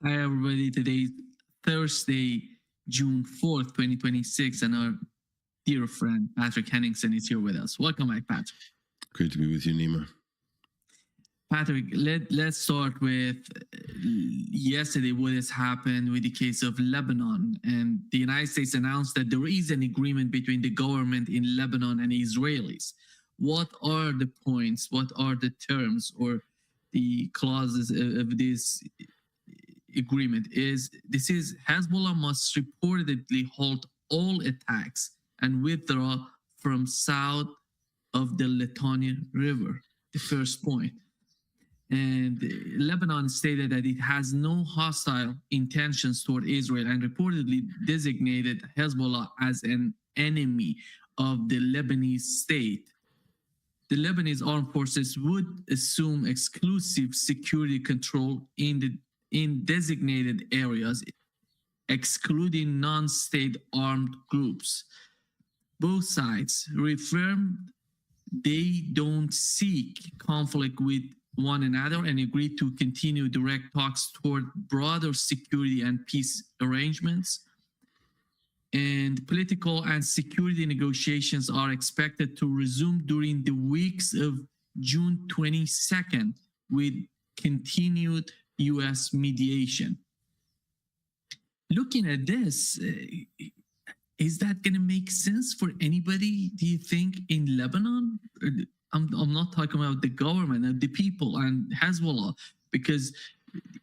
Hi, everybody. Today, Thursday, June 4th, 2026, and our dear friend Patrick Henningsen is here with us. Welcome back, Patrick. Great to be with you, Nima. Patrick, let's start with yesterday what has happened with the case of Lebanon. And the United States announced that there is an agreement between the government in Lebanon and Israelis. What are the points? What are the terms or the clauses of this agreement? Is Hezbollah must reportedly halt all attacks and withdraw from south of the Litani River, the first point. And Lebanon stated that it has no hostile intentions toward Israel and reportedly designated Hezbollah as an enemy of the Lebanese state. The Lebanese armed forces would assume exclusive security control in designated areas, excluding non-state armed groups. Both sides reaffirmed they don't seek conflict with one another and agreed to continue direct talks toward broader security and peace arrangements. And political and security negotiations are expected to resume during the weeks of June 22nd with continued U.S. mediation. Looking at this, is that going to make sense for anybody, do you think, in Lebanon? I'm not talking about the government, the people and Hezbollah, because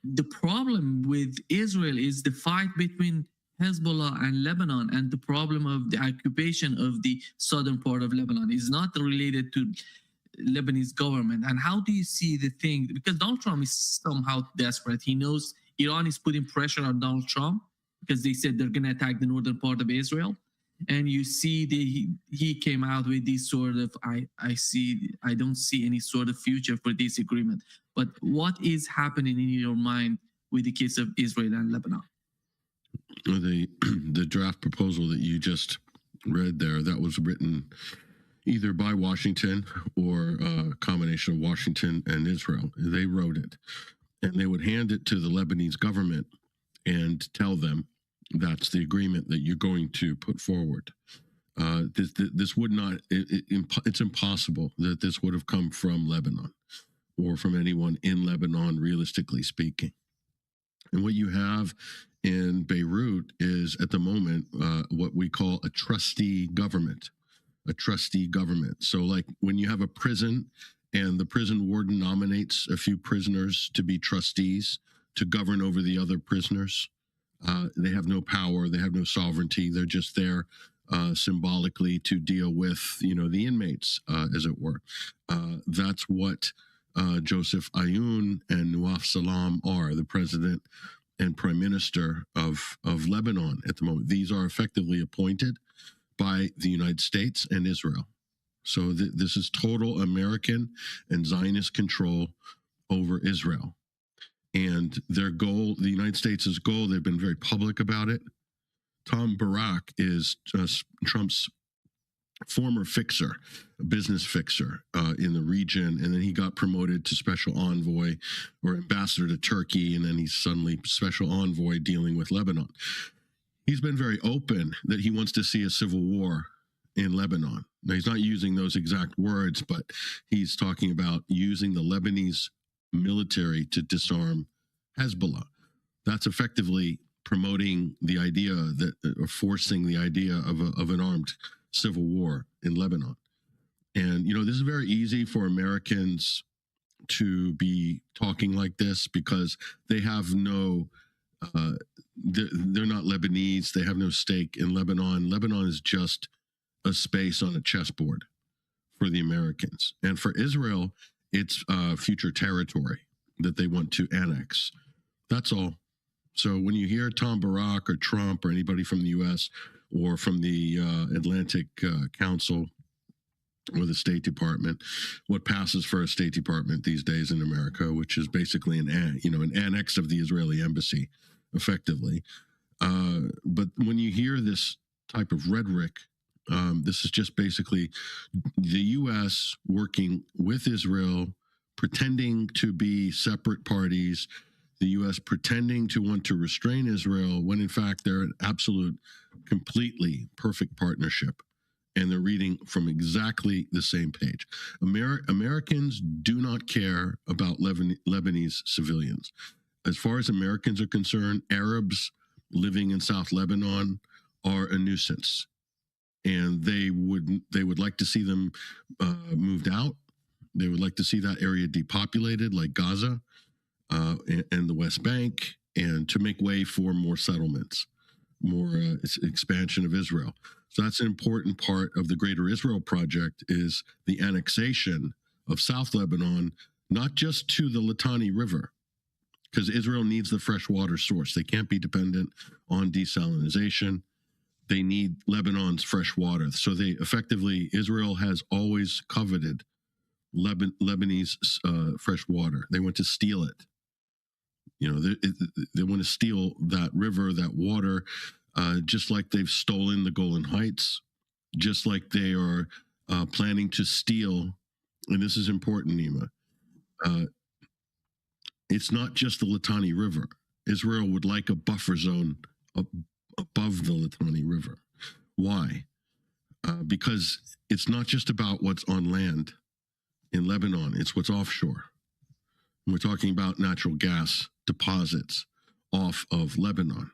the problem with Israel is the fight between Hezbollah and Lebanon, and the problem of the occupation of the southern part of Lebanon is not related to Lebanese government. And how do you see the thing? Because Donald Trump is somehow desperate. He knows Iran is putting pressure on Donald Trump because they said they're going to attack the northern part of Israel. And you see he came out with this sort of, I don't see any sort of future for this agreement. But what is happening in your mind with the case of Israel and Lebanon? The draft proposal that you just read there, that was written either by Washington or a combination of Washington and Israel. They wrote it, and they would hand it to the Lebanese government and tell them that's the agreement that you're going to put forward. This would not, it's impossible that this would have come from Lebanon or from anyone in Lebanon, realistically speaking. And what you have in Beirut is, at the moment, what we call a trustee government. A trustee government. So, like when you have a prison and the prison warden nominates a few prisoners to be trustees to govern over the other prisoners, they have no power, they have no sovereignty. They're just there symbolically to deal with, the inmates, as it were. That's what Joseph Aoun and Nawaf Salam are, the president and prime minister of Lebanon at the moment. These are effectively appointed by the United States and Israel. So this is total American and Zionist control over Israel. And their goal, the United States' goal, they've been very public about it. Tom Barak is Trump's former fixer, a business fixer in the region. And then he got promoted to special envoy or ambassador to Turkey. And then he's suddenly special envoy dealing with Lebanon. He's been very open that he wants to see a civil war in Lebanon. Now, he's not using those exact words, but he's talking about using the Lebanese military to disarm Hezbollah. That's effectively promoting the idea that, or forcing the idea of an armed civil war in Lebanon. And, this is very easy for Americans to be talking like this because they have no, they're not Lebanese. They have no stake in Lebanon. Lebanon is just a space on a chessboard for the Americans. And for Israel, it's future territory that they want to annex. That's all. So when you hear Tom Barak or Trump or anybody from the U.S. or from the Atlantic Council or the State Department, what passes for a State Department these days in America, which is basically an annex of the Israeli embassy, effectively. But when you hear this type of rhetoric, this is just basically the U.S. working with Israel, pretending to be separate parties, the U.S. pretending to want to restrain Israel when in fact they're an absolute, completely perfect partnership. And they're reading from exactly the same page. Americans do not care about Lebanese civilians. As far as Americans are concerned, Arabs living in South Lebanon are a nuisance. And they would like to see them moved out. They would like to see that area depopulated, like Gaza and the West Bank, and to make way for more settlements, more expansion of Israel. So that's an important part of the Greater Israel Project, is the annexation of South Lebanon, not just to the Litani River, because Israel needs the fresh water source. They can't be dependent on desalination. They need Lebanon's fresh water. So Israel has always coveted Lebanese fresh water. They want to steal it. They want to steal that river, that water, just like they've stolen the Golan Heights, just like they are planning to steal, and this is important, Nima, it's not just the Litani River. Israel would like a buffer zone above the Litani River. Why? Because it's not just about what's on land in Lebanon, it's what's offshore. We're talking about natural gas deposits off of Lebanon.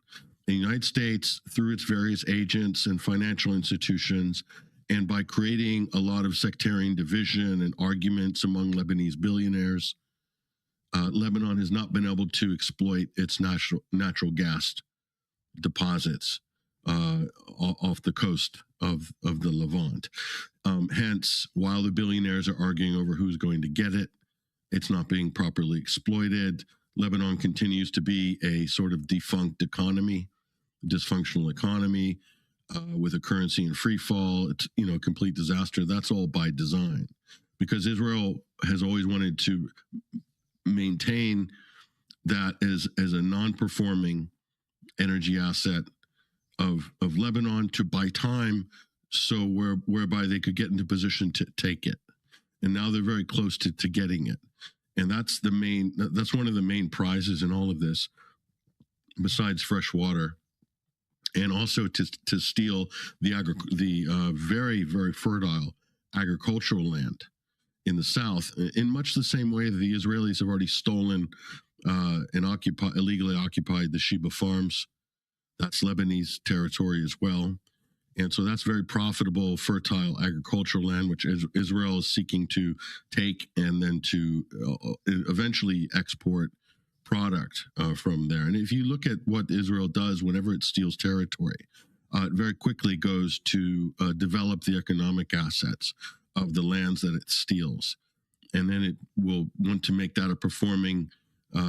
The United States, through its various agents and financial institutions, and by creating a lot of sectarian division and arguments among Lebanese billionaires, Lebanon has not been able to exploit its natural gas deposits off the coast of the Levant. Hence, while the billionaires are arguing over who's going to get it, it's not being properly exploited. Lebanon continues to be a sort of defunct economy, dysfunctional economy, with a currency in free fall. It's a complete disaster. That's all by design, because Israel has always wanted to maintain that as a non-performing energy asset of Lebanon, to buy time, so whereby they could get into position to take it. And now they're very close to getting it. And that's one of the main prizes in all of this, besides fresh water, and also to steal the very, very fertile agricultural land in the south, in much the same way that the Israelis have already stolen and illegally occupied the Sheba farms. That's Lebanese territory as well. And so that's very profitable, fertile agricultural land, which Israel is seeking to take and then to eventually export product from there. And if you look at what Israel does whenever it steals territory, it very quickly goes to develop the economic assets of the lands that it steals. And then it will want to make that a performing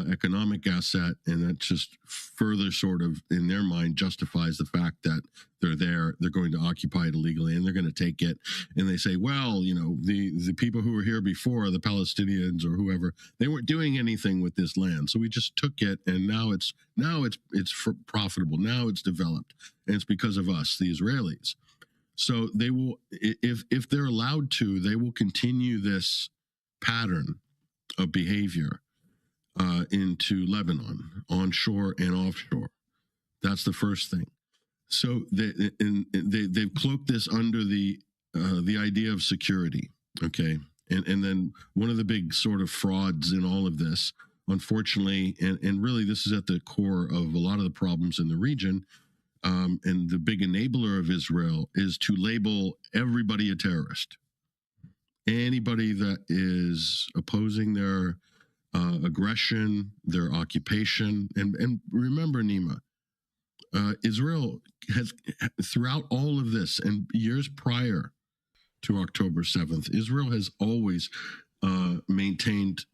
economic asset, and that just further sort of, in their mind, justifies the fact that they're going to occupy it illegally, and they're going to take it. And they say, well, the people who were here before, the Palestinians or whoever, they weren't doing anything with this land, so we just took it, and now it's profitable, now it's developed, and it's because of us, the Israelis. So they will, if they're allowed to, they will continue this pattern of behavior into Lebanon, onshore and offshore. That's the first thing. So they've cloaked this under the idea of security, okay? And then one of the big sort of frauds in all of this, unfortunately, and really this is at the core of a lot of the problems in the region, and the big enabler of Israel, is to label everybody a terrorist. Anybody that is opposing their aggression, their occupation. And remember, Nima, Israel has, throughout all of this and years prior to October 7th, Israel has always maintained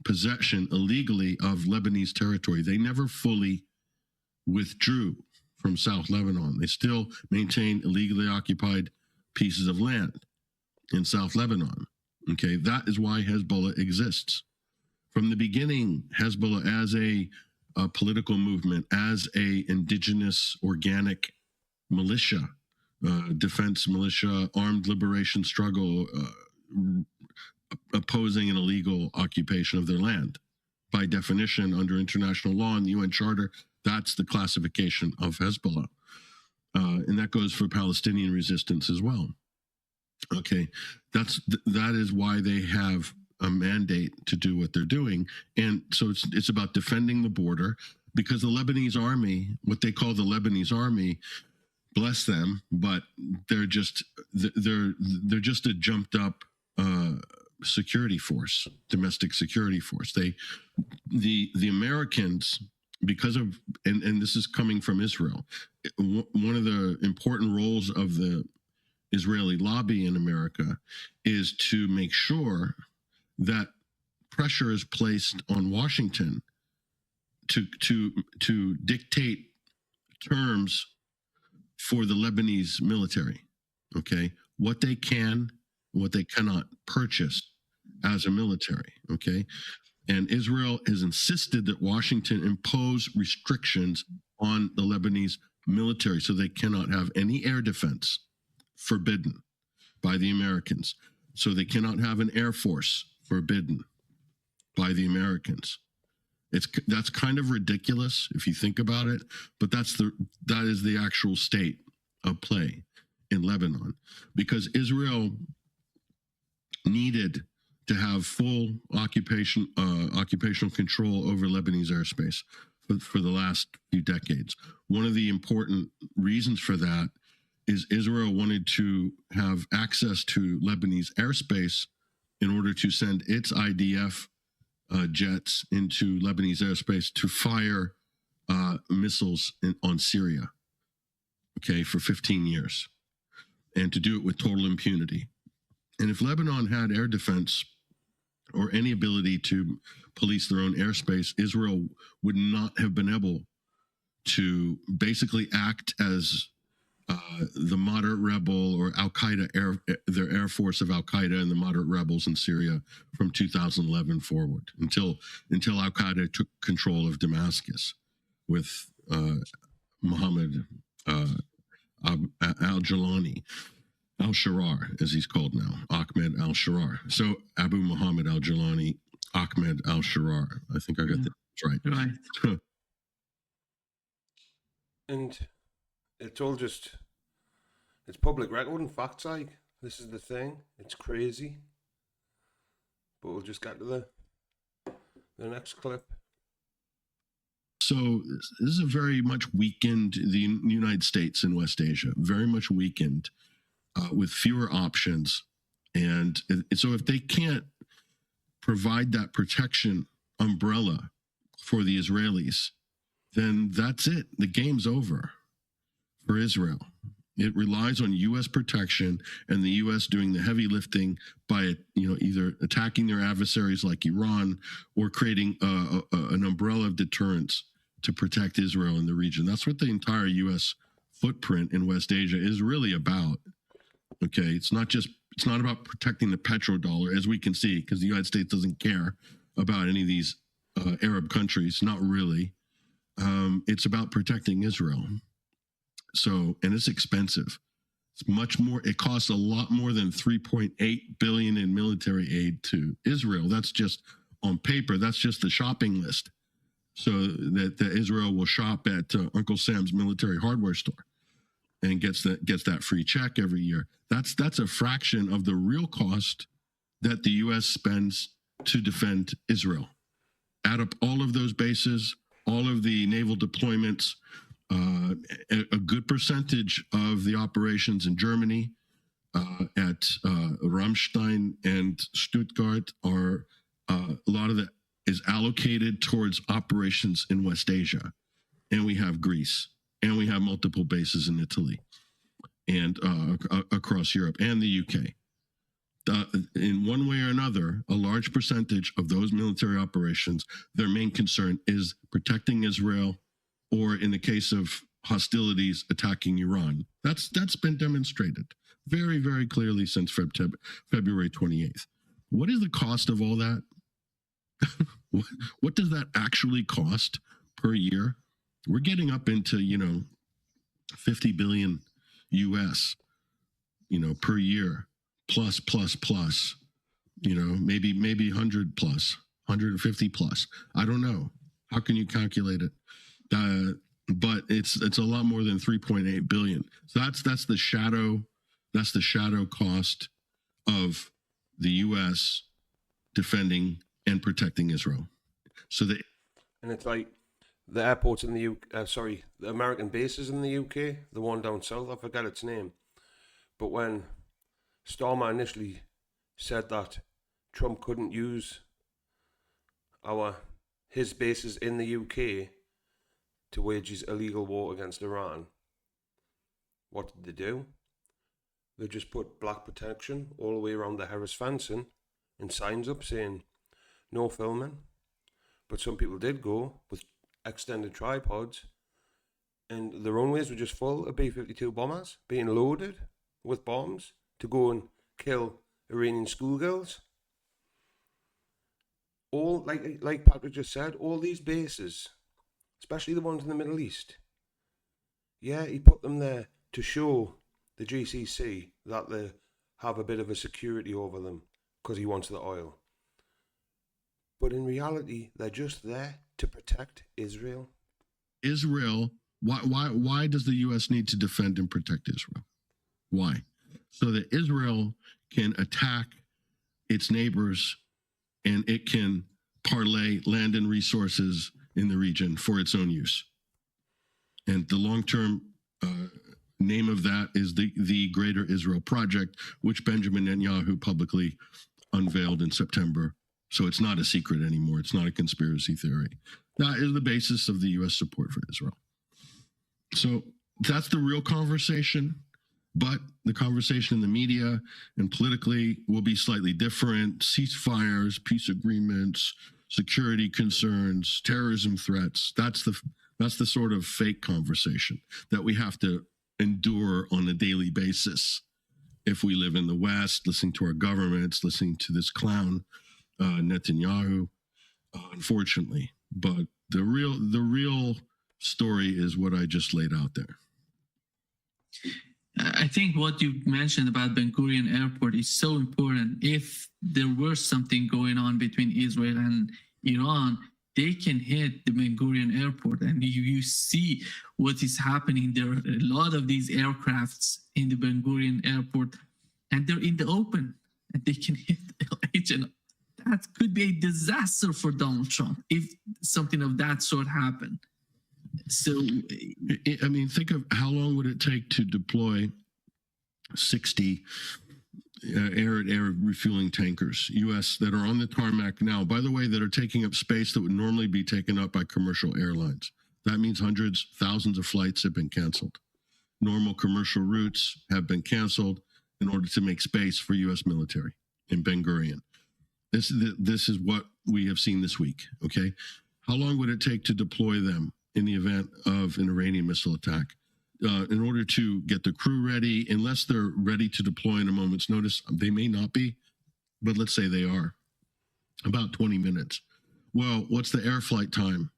possession illegally of Lebanese territory. They never fully withdrew from South Lebanon. They still maintain illegally occupied pieces of land in South Lebanon. Okay, that is why Hezbollah exists. From the beginning, Hezbollah, as a political movement, as a indigenous organic militia, defense militia, armed liberation struggle, opposing an illegal occupation of their land. by definition, under international law and the UN Charter, that's the classification of Hezbollah. And that goes for Palestinian resistance as well. Okay, that is why they have a mandate to do what they're doing. And so it's about defending the border, because the Lebanese army, what they call the Lebanese army, bless them, but they're just a jumped up security force, domestic security force. The Americans, because of and this is coming from Israel, one of the important roles of the Israeli lobby in America is to make sure that pressure is placed on Washington to dictate terms for the Lebanese military. Okay, what they can, what they cannot purchase as a military. Okay, and Israel has insisted that Washington impose restrictions on the Lebanese military, so they cannot have any air defense, forbidden by the Americans. So they cannot have an air force, forbidden by the Americans. That's kind of ridiculous if you think about it, but that is the actual state of play in Lebanon, because Israel needed to have full occupational control over Lebanese airspace for the last few decades. One of the important reasons for that is Israel wanted to have access to Lebanese airspace in order to send its IDF jets into Lebanese airspace to fire missiles on Syria, okay, for 15 years, and to do it with total impunity. And if Lebanon had air defense or any ability to police their own airspace, Israel would not have been able to basically act as the moderate rebel or Al-Qaeda, their air force of Al-Qaeda and the moderate rebels in Syria from 2011 forward, until Al-Qaeda took control of Damascus with Mohammed al-Jalani, al-Sharar, as he's called now, Ahmed al-Sharar. So Abu Muhammad al-Jalani, Ahmed al-Sharar. I think I got that right. Right. And it's all just, it's public record and facts, like, this is the thing. It's crazy. But we'll just get to the next clip. So this is a very much weakened, the United States and West Asia, very much weakened, with fewer options. And so if they can't provide that protection umbrella for the Israelis, then that's it. The game's over for Israel. It relies on U.S. protection and the U.S. doing the heavy lifting by, either attacking their adversaries like Iran or creating an umbrella of deterrence to protect Israel in the region. That's what the entire U.S. footprint in West Asia is really about. Okay, it's not about protecting the petrodollar, as we can see, because the United States doesn't care about any of these Arab countries, not really. It's about protecting Israel. So, and it's expensive. It's much more. It costs a lot more than $3.8 billion in military aid to Israel. That's just on paper. That's just the shopping list, so that Israel will shop at Uncle Sam's military hardware store and gets that free check every year. That's a fraction of the real cost that the U.S. spends to defend Israel. Add up all of those bases, all of the naval deployments. A good percentage of the operations in Germany at Ramstein and Stuttgart are a lot of that is allocated towards operations in West Asia, and we have Greece, and we have multiple bases in Italy, and across Europe and the UK. In one way or another, a large percentage of those military operations, their main concern is protecting Israel, or in the case of hostilities, attacking Iran. That's been demonstrated very, very clearly since February 28th. What is the cost of all that? What does that actually cost per year? We're getting up into, 50 billion US, per year, plus, maybe 100 plus. 150 plus. I don't know. How can you calculate it? But it's a lot more than 3.8 billion. So that's the shadow cost of the U.S. defending and protecting Israel. So And it's like the airports in the UK, the American bases in the UK, the one down south, I forget its name. But when Starmer initially said that Trump couldn't use his bases in the UK to wage his illegal war against Iran, what did they do? They just put black protection all the way around the Harris fencing and signs up saying no filming. But some people did go with extended tripods, and the runways were just full of B-52 bombers being loaded with bombs to go and kill Iranian schoolgirls. All, like Patrick just said, all these bases, especially the ones in the Middle East, yeah, he put them there to show the GCC that they have a bit of a security over them because he wants the oil. But in reality, they're just there to protect Israel. Why does the U.S. need to defend and protect Israel? Why? So that Israel can attack its neighbors and it can parlay land and resources in the region for its own use. And the long-term name of that is the Greater Israel Project, which Benjamin Netanyahu publicly unveiled in September. So it's not a secret anymore. It's not a conspiracy theory. That is the basis of the U.S. support for Israel. So that's the real conversation. But the conversation in the media and politically will be slightly different. Ceasefires, peace agreements, security concerns, terrorism threats. That's the sort of fake conversation that we have to endure on a daily basis if we live in the West, listening to our governments, listening to this clown, Netanyahu, unfortunately. But the real story is what I just laid out there. I think what you mentioned about Ben Gurion Airport is so important. If there were something going on between Israel and Iran, they can hit the Ben Gurion Airport, and you see what is happening. There are a lot of these aircrafts in the Ben Gurion Airport, and they're in the open, and they can hit LH, and that could be a disaster for Donald Trump if something of that sort happened. So, I mean, think of how long would it take to deploy 60 air refueling tankers, U.S., that are on the tarmac now, by the way, that are taking up space that would normally be taken up by commercial airlines. That means hundreds, thousands of flights have been canceled. Normal commercial routes have been canceled in order to make space for U.S. military in Ben Gurion. This is what we have seen this week, okay? How long would it take to deploy them in the event of an Iranian missile attack? In order to get the crew ready, unless they're ready to deploy in a moment's notice, they may not be, but let's say they are, about 20 minutes. Well, what's the air flight time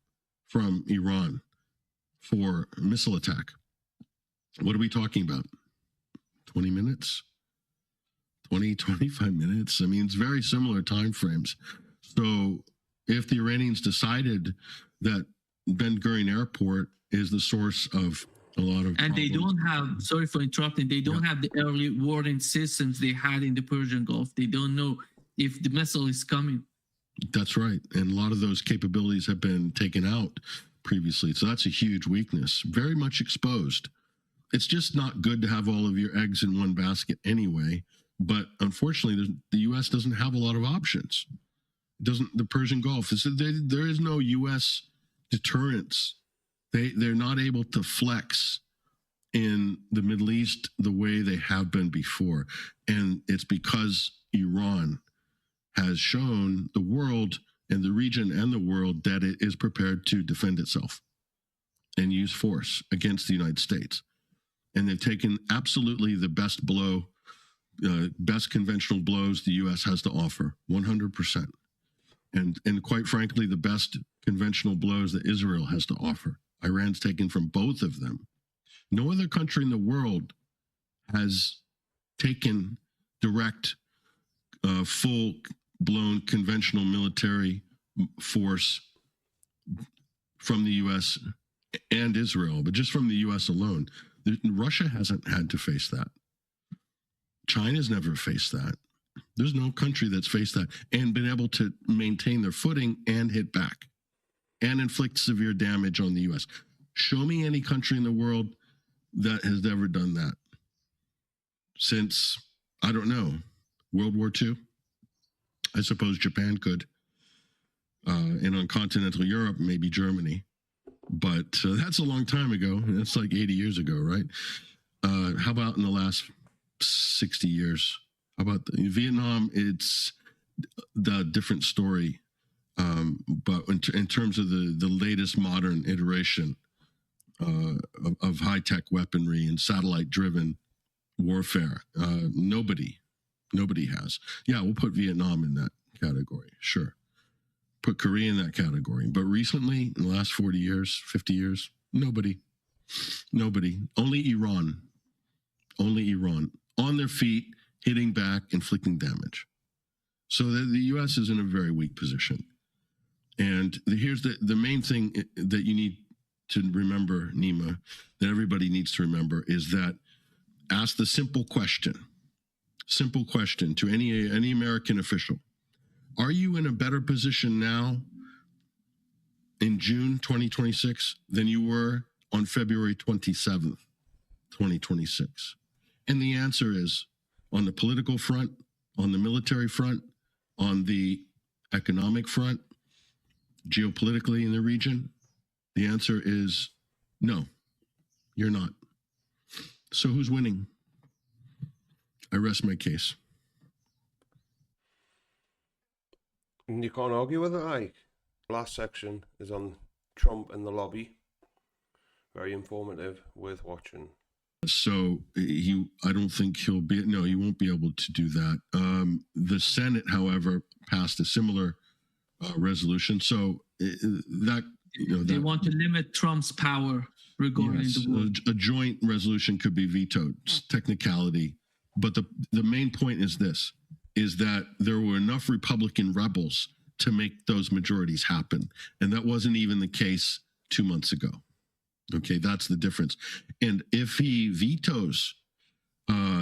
from Iran for a missile attack? What are we talking about? 20 minutes? 20, 25 minutes? I mean, it's very similar time frames. So if the Iranians decided that Ben Gurion Airport is the source of a lot of and problems. they don't have, sorry for interrupting, they don't have the early warning systems they had in the Persian Gulf. They don't know if the missile is coming. That's right. And a lot of those capabilities have been taken out previously. So that's a huge weakness, very much exposed. It's just not good to have all of your eggs in one basket anyway. But unfortunately, the U.S. doesn't have a lot of options. The Persian Gulf, there is no U.S. deterrence. They're not able to flex in the Middle East the way they have been before. And it's because Iran has shown the world and the region and the world that it is prepared to defend itself and use force against the United States. And they've taken absolutely the best blow, best conventional blows the U.S. has to offer, 100%. And quite frankly, the best conventional blows that Israel has to offer. Iran's taken from both of them. No other country in the world has taken direct, full-blown conventional military force from the U.S. and Israel, but just from the U.S. alone. Russia hasn't had to face that. China's never faced that. There's no country that's faced that and been able to maintain their footing and hit back and inflict severe damage on the U.S. Show me any country in the world that has ever done that since, I don't know, World War II? I suppose Japan could. And on continental Europe, maybe Germany. But that's a long time ago. That's like 80 years ago, right? How about in the last 60 years? How about Vietnam? It's the different story. But in terms of the latest modern iteration of high-tech weaponry and satellite-driven warfare, nobody has. Yeah, we'll put Vietnam in that category, sure. Put Korea in that category. But recently, in the last 40 years, 50 years, nobody. Only Iran. On their feet, hitting back, inflicting damage. So the U.S. is in a very weak position. And here's the main thing that you need to remember, Nima, that everybody needs to remember, is that ask the simple question to any American official. Are you in a better position now in June 2026 than you were on February 27th, 2026? And the answer is, on the political front, on the military front, on the economic front, geopolitically in the region, the answer is no, you're not. So who's winning? I rest my case. And you can't argue with it, like. Last section is on Trump and the lobby. Very informative, worth watching. So I don't think he won't be able to do that. The Senate, however, passed a similar resolution. So they want to limit Trump's power regarding the war. A joint resolution could be vetoed. It's technicality. But the main point is this, is that there were enough Republican rebels to make those majorities happen. And that wasn't even the case 2 months ago. Okay, that's the difference. And if he vetoes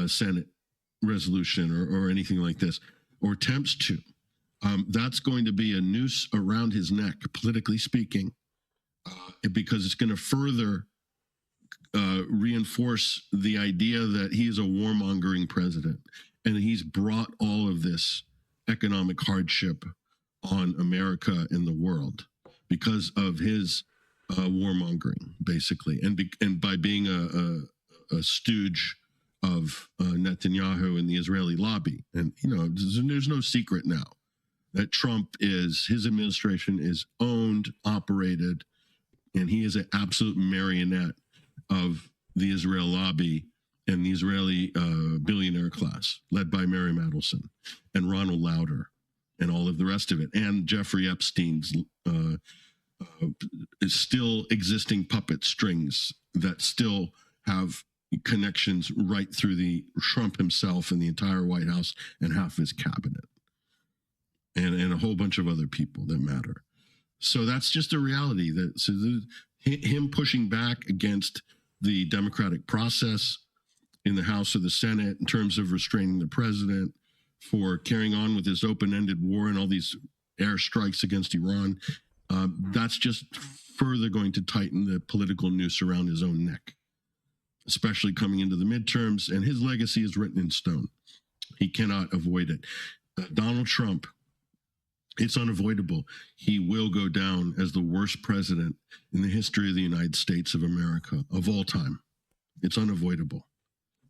Senate resolution or anything like this, or attempts to, that's going to be a noose around his neck, politically speaking, because it's going to further reinforce the idea that he is a warmongering president and he's brought all of this economic hardship on America and the world because of his warmongering, basically, and by being a stooge of Netanyahu and the Israeli lobby. And there's no secret now that his administration is owned, operated, and he is an absolute marionette of the Israel lobby and the Israeli billionaire class, led by Mary Madelson and Ronald Lauder and all of the rest of it, and Jeffrey Epstein's still existing puppet strings that still have connections right through the Trump himself and the entire White House and half his cabinet and a whole bunch of other people that matter. So that's just a reality. Him pushing back against the democratic process in the House or the Senate in terms of restraining the president for carrying on with this open-ended war and all these airstrikes against Iran, that's just further going to tighten the political noose around his own neck, especially coming into the midterms. And his legacy is written in stone. He cannot avoid it. Donald Trump, it's unavoidable. He will go down as the worst president in the history of the United States of America of all time. It's unavoidable.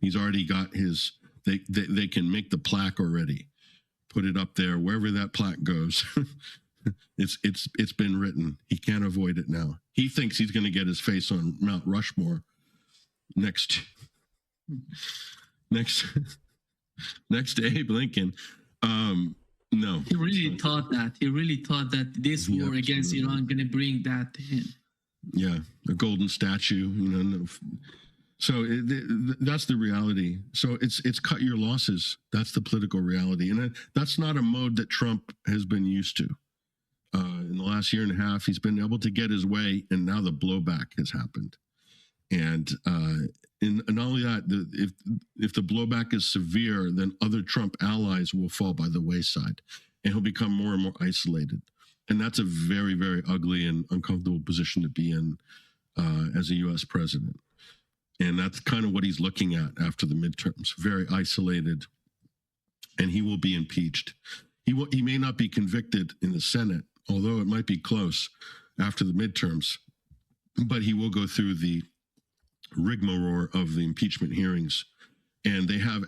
He's already got his, they can make the plaque already, put it up there, wherever that plaque goes. It's been written. He can't avoid it now. He thinks he's going to get his face on Mount Rushmore next to Abe Lincoln. No. He really thought that. He really thought that this war against Iran going to bring that to him. Yeah, a golden statue. No. So that's the reality. So it's cut your losses. That's the political reality, and that's not a mode that Trump has been used to. in the last year and a half, he's been able to get his way, and now the blowback has happened. And not only that, if the blowback is severe, then other Trump allies will fall by the wayside, and he'll become more and more isolated. And that's a very, very ugly and uncomfortable position to be in as a U.S. president. And that's kind of what he's looking at after the midterms, very isolated, and he will be impeached. He may not be convicted in the Senate, although it might be close after the midterms, but he will go through the rigmarole of the impeachment hearings. And they have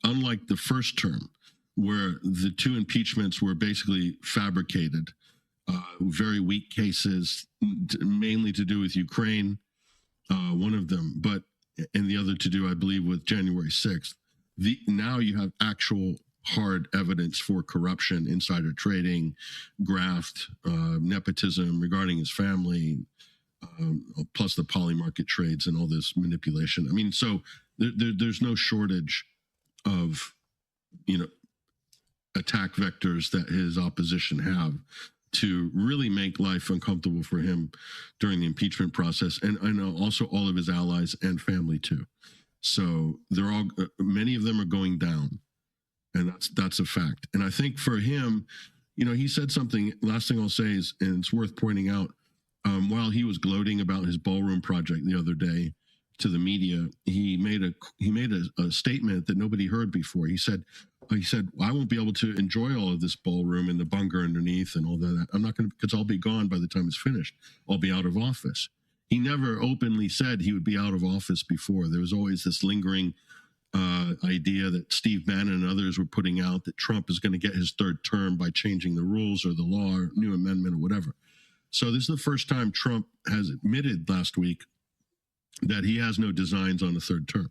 unlike the first term, where the two impeachments were basically fabricated, very weak cases, mainly to do with Ukraine, one of them, and the other to do, I believe, with January 6th. Now you have actual hard evidence for corruption, insider trading, graft, nepotism regarding his family, plus the poly market trades and all this manipulation. I mean, so there's no shortage of, attack vectors that his opposition have to really make life uncomfortable for him during the impeachment process, and I know also all of his allies and family too. So many of them are going down, and that's a fact. And I think for him, he said something. Last thing I'll say is, and it's worth pointing out, while he was gloating about his ballroom project the other day to the media, he made a statement that nobody heard before. He said, I won't be able to enjoy all of this ballroom and the bunker underneath and all that. I'm not going to, because I'll be gone by the time it's finished. I'll be out of office. He never openly said he would be out of office before. There was always this lingering idea that Steve Bannon and others were putting out that Trump is going to get his third term by changing the rules or the law or new amendment or whatever. So this is the first time Trump has admitted last week that he has no designs on a third term.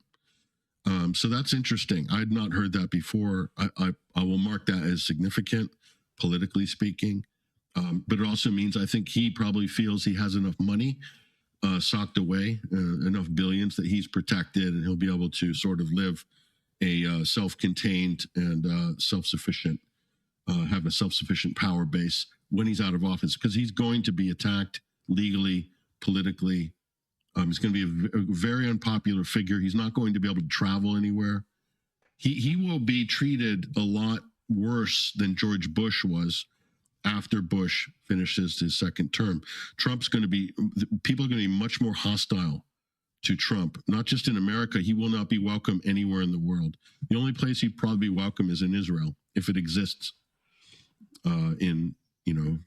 So that's interesting. I had not heard that before. I will mark that as significant, politically speaking. But it also means I think he probably feels he has enough money socked away, enough billions that he's protected, and he'll be able to sort of live a self-contained and self-sufficient, have a self-sufficient power base when he's out of office, because he's going to be attacked legally, politically. He's going to be a very unpopular figure. He's not going to be able to travel anywhere. He will be treated a lot worse than George Bush was after Bush finishes his second term. People are going to be much more hostile to Trump, not just in America. He will not be welcome anywhere in the world. The only place he'd probably be welcome is in Israel, if it exists in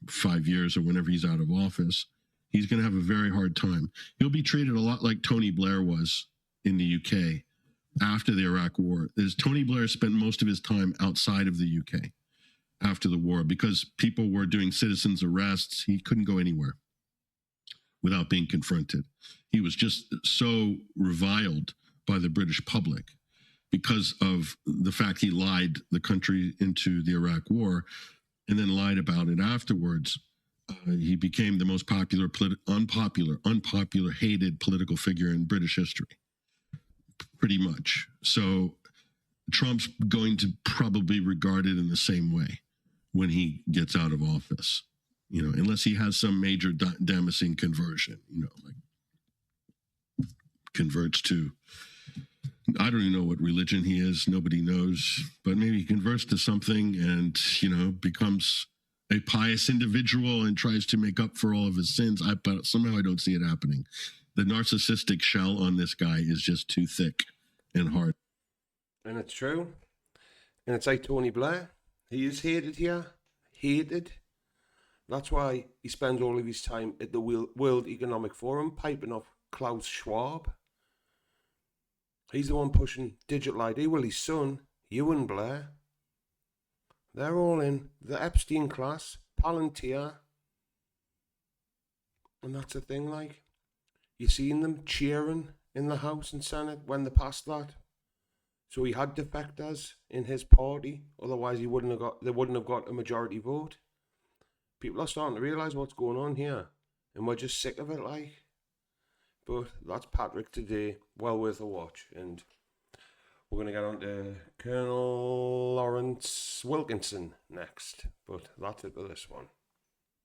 5 years or whenever he's out of office. He's going to have a very hard time. He'll be treated a lot like Tony Blair was in the UK after the Iraq War. Tony Blair spent most of his time outside of the UK after the war because people were doing citizens' arrests. He couldn't go anywhere without being confronted. He was just so reviled by the British public because of the fact he lied the country into the Iraq War and then lied about it afterwards. He became the most popular, unpopular, hated political figure in British history, pretty much. So Trump's going to probably regard it in the same way when he gets out of office, unless he has some major Damascene conversion, like converts to, I don't even know what religion he is. Nobody knows, but maybe he converts to something and, becomes a pious individual and tries to make up for all of his sins. But somehow I don't see it happening. The narcissistic shell on this guy is just too thick and hard. And it's true. And it's like Tony Blair. He is hated here. Hated. That's why he spends all of his time at the World Economic Forum piping up Klaus Schwab. He's the one pushing digital ID. Well, his son, Ewan Blair. They're all in the Epstein class, Palantir. And that's the thing, like, you seen them cheering in the House and Senate when they passed that. So he had defectors in his party, otherwise they wouldn't have got a majority vote. People are starting to realise what's going on here, and we're just sick of it, like. But that's Patrick today, well worth a watch. And We're going to get on to Colonel Lawrence Wilkinson next, but that's it for this one.